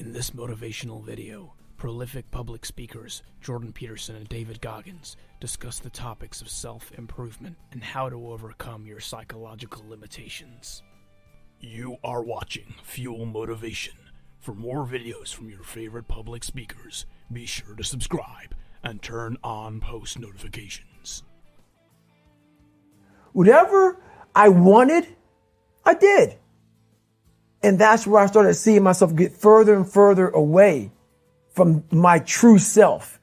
In this motivational video, prolific public speakers Jordan Peterson and David Goggins discuss the topics of self-improvement and how to overcome your psychological limitations. You are watching Fuel Motivation. For more videos from your favorite public speakers, be sure to subscribe and turn on post notifications. Whatever I wanted, I did. And that's where I started seeing myself get further and further away from my true self.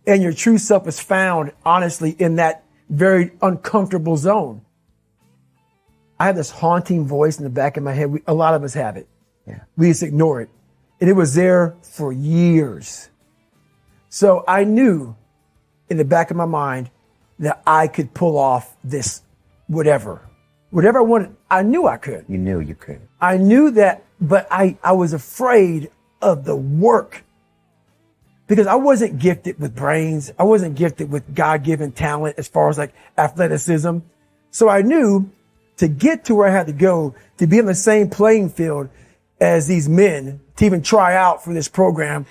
And your true self is found, honestly, in that very uncomfortable zone. I have this haunting voice in the back of my head. A lot of us have it. Yeah. We just ignore it. And it was there for years. So I knew in the back of my mind that I could pull off this whatever I wanted. I knew I could. You knew you could. I knew that, but I was afraid of the work because I wasn't gifted with brains. I wasn't gifted with God-given talent as far as like athleticism. So I knew to get to where I had to go, to be in the same playing field as these men, to even try out for this program,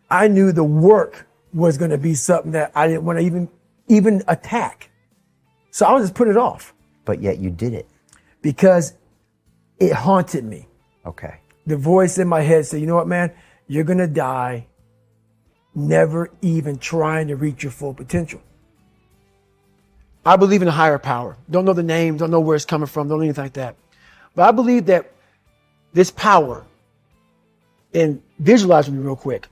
I knew the work was going to be something that I didn't want to even attack. So I was just putting it off. But yet you did it. Because it haunted me. Okay. The voice in my head said, you know what, man? You're going to die never even trying to reach your full potential. I believe in a higher power. Don't know the name, don't know where it's coming from, don't know anything like that. But I believe that this power, and visualize with me real quick.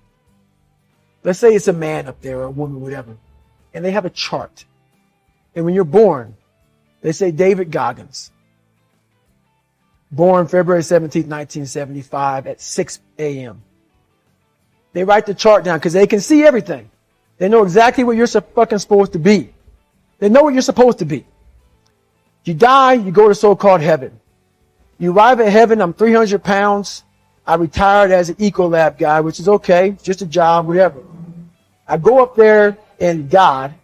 Let's say it's a man up there or a woman, whatever, and they have a chart. And when you're born, they say David Goggins, born February 17th, 1975 at 6 a.m. They write the chart down because they can see everything. They know exactly what you're fucking supposed to be. They know what you're supposed to be. You die, you go to so-called heaven. You arrive at heaven, I'm 300 pounds. I retired as an Ecolab guy, which is okay, just a job, whatever. I go up there and God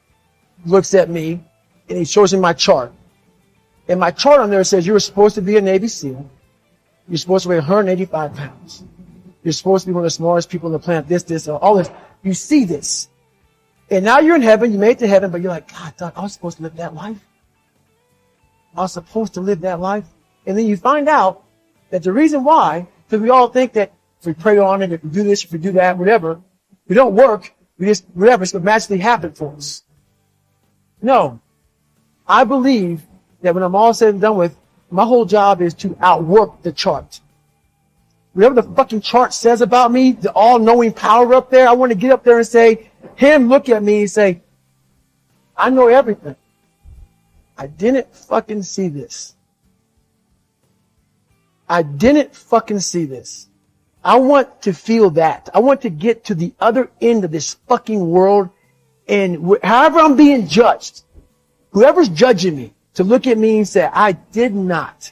looks at me and he shows me my chart. And my chart on there says you were supposed to be a Navy SEAL. You're supposed to weigh 185 pounds. You're supposed to be one of the smartest people on the planet, this, all this. You see this. And now you're in heaven, you made it to heaven, but you're like, God, Doc, I was supposed to live that life. I was supposed to live that life. And then you find out that the reason why, because we all think that if we pray on it, if we do this, if we do that, whatever, we don't work, we just, whatever, it's going to magically happen for us. No. I believe that when I'm all said and done with, my whole job is to outwork the chart. Whatever the fucking chart says about me, the all-knowing power up there, I want to get up there and say, him look at me and say, I know everything. I didn't fucking see this. I didn't fucking see this. I want to feel that. I want to get to the other end of this fucking world, and however I'm being judged, whoever's judging me, to look at me and say, I did not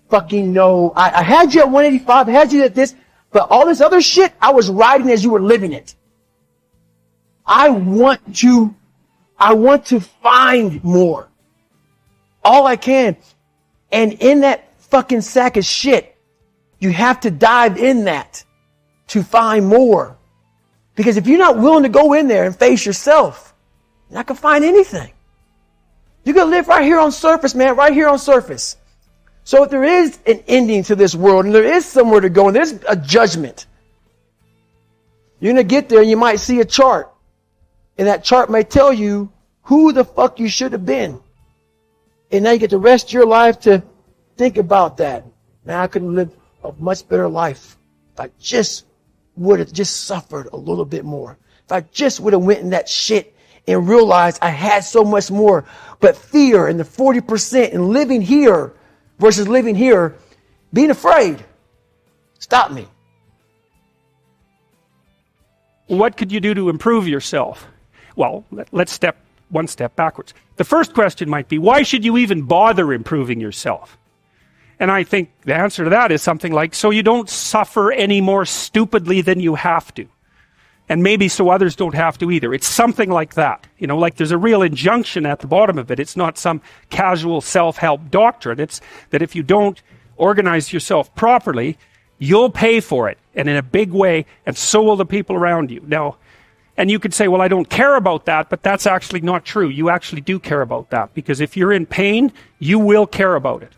fucking know. I had you at 185, I had you at this, but all this other shit, I was riding as you were living it. I want to find more. All I can. And in that fucking sack of shit, you have to dive in that to find more. Because if you're not willing to go in there and face yourself, you're not going to find anything. You're going to live right here on surface, man, right here on surface. So if there is an ending to this world and there is somewhere to go and there's a judgment, you're going to get there and you might see a chart. And that chart may tell you who the fuck you should have been. And now you get the rest of your life to think about that. Man, I could have lived a much better life if I just would have just suffered a little bit more. If I just would have went in that shit and realized I had so much more. But fear and the 40% and living here versus living here, being afraid, stop me. What could you do to improve yourself? Well, let's step one step backwards. The first question might be, why should you even bother improving yourself? And I think the answer to that is something like, so you don't suffer any more stupidly than you have to. And maybe so others don't have to either. It's something like that. You know, like there's a real injunction at the bottom of it. It's not some casual self-help doctrine. It's that if you don't organize yourself properly, you'll pay for it. and in a big way, and so will the people around you. Now, and you could say, well, I don't care about that, but that's actually not true. You actually do care about that, because if you're in pain, you will care about it.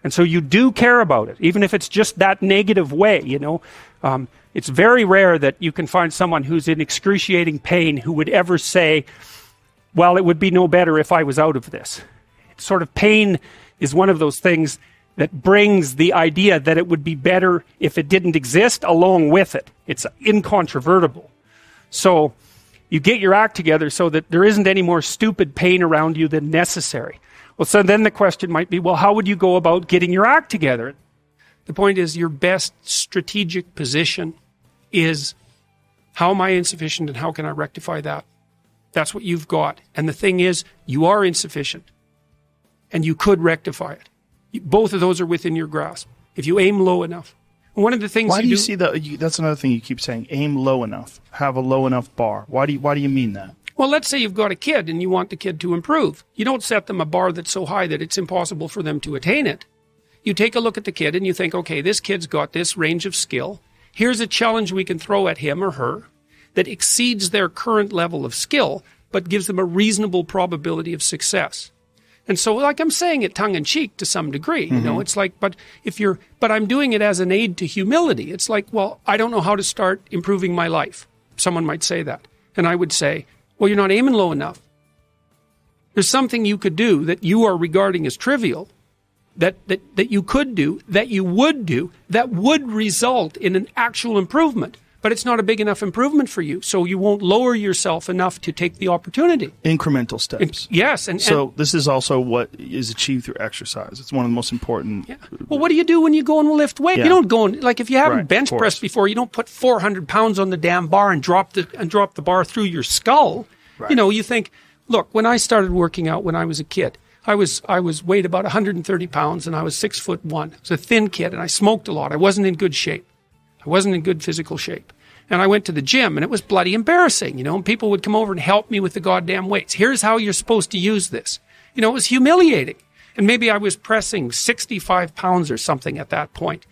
And so you do care about it, even if it's just that negative way, you know. It's very rare that you can find someone who's in excruciating pain who would ever say, well, it would be no better if I was out of this. It's sort of pain is one of those things that brings the idea that it would be better if it didn't exist along with it. It's incontrovertible. So you get your act together so that there isn't any more stupid pain around you than necessary. Well, so then the question might be, well, how would you go about getting your act together? The point is, your best strategic position is, how am I insufficient and how can I rectify that? That's what you've got. And the thing is, you are insufficient and you could rectify it. Both of those are within your grasp if you aim low enough. One of the things why do you see that? That's another thing you keep saying, aim low enough, have a low enough bar. Why do you mean that? Well, let's say you've got a kid and you want the kid to improve. You don't set them a bar that's so high that it's impossible for them to attain it. You take a look at the kid and you think, okay, this kid's got this range of skill. Here's a challenge we can throw at him or her that exceeds their current level of skill, but gives them a reasonable probability of success. And so, like, I'm saying it tongue-in-cheek to some degree, you know, it's like, but I'm doing it as an aid to humility. It's like, well, I don't know how to start improving my life. Someone might say that. And I would say, well, you're not aiming low enough. There's something you could do that you are regarding as trivial, that you could do, that you would do, that would result in an actual improvement. But it's not a big enough improvement for you, so you won't lower yourself enough to take the opportunity. Incremental steps. Yes. So this is also what is achieved through exercise. It's one of the most important. Yeah. Well, what do you do when you go and lift weight? Yeah. You don't go and, like, if you haven't bench of course. pressed before, you don't put 400 pounds on the damn bar and drop the bar through your skull. Right. You know, you think, look, when I started working out when I was a kid, I was weighed about 130 pounds and I was 6'1". I was a thin kid and I smoked a lot. I wasn't in good shape. I wasn't in good physical shape. And I went to the gym and it was bloody embarrassing, you know, and people would come over and help me with the goddamn weights. Here's how you're supposed to use this. You know, it was humiliating. And maybe I was pressing 65 pounds or something at that point,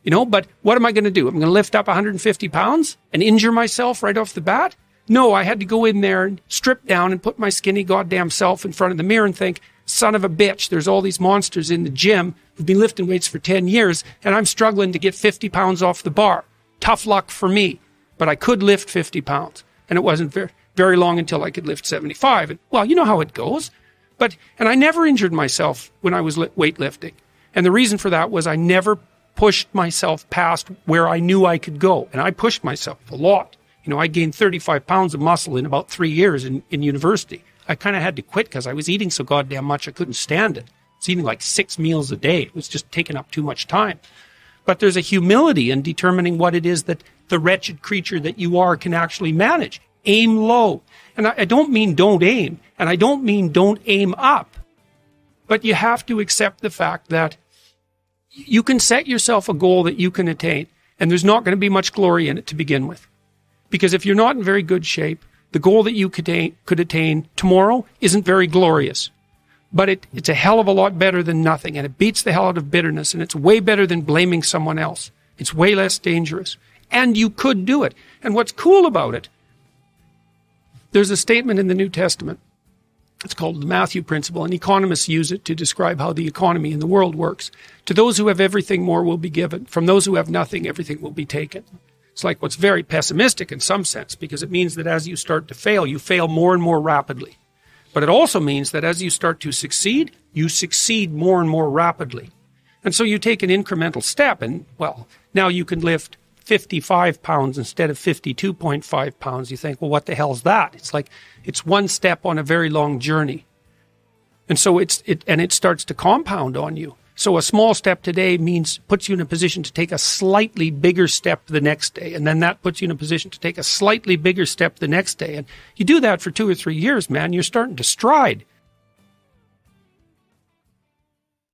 you know, but what am I going to do? I'm going to lift up 150 pounds and injure myself right off the bat? No, I had to go in there and strip down and put my skinny goddamn self in front of the mirror and think, son of a bitch, there's all these monsters in the gym who've been lifting weights for 10 years and I'm struggling to get 50 pounds off the bar. Tough luck for me. But I could lift 50 pounds. And it wasn't very, very long until I could lift 75. And, well, you know how it goes. And I never injured myself when I was weightlifting. And the reason for that was I never pushed myself past where I knew I could go. And I pushed myself a lot. You know, I gained 35 pounds of muscle in about 3 years in university. I kind of had to quit because I was eating so goddamn much I couldn't stand it. I was eating like 6 meals a day. It was just taking up too much time. But there's a humility in determining what it is that the wretched creature that you are can actually manage. Aim low. And I don't mean don't aim, and I don't mean don't aim up. But you have to accept the fact that you can set yourself a goal that you can attain, and there's not going to be much glory in it to begin with. Because if you're not in very good shape, the goal that you could attain tomorrow isn't very glorious. But it's a hell of a lot better than nothing, and it beats the hell out of bitterness, and it's way better than blaming someone else. It's way less dangerous. And you could do it. And what's cool about it, there's a statement in the New Testament. It's called the Matthew Principle, and economists use it to describe how the economy in the world works. To those who have everything, more will be given. From those who have nothing, everything will be taken. It's like what's very pessimistic in some sense, because it means that as you start to fail, you fail more and more rapidly. But it also means that as you start to succeed, you succeed more and more rapidly. And so you take an incremental step, and, well, now you can lift 55 pounds instead of 52.5 pounds. You think, well, what the hell's that? It's like, it's one step on a very long journey. And so it starts to compound on you. So a small step today puts you in a position to take a slightly bigger step the next day. And then that puts you in a position to take a slightly bigger step the next day. And you do that for 2 or 3 years, man, you're starting to stride.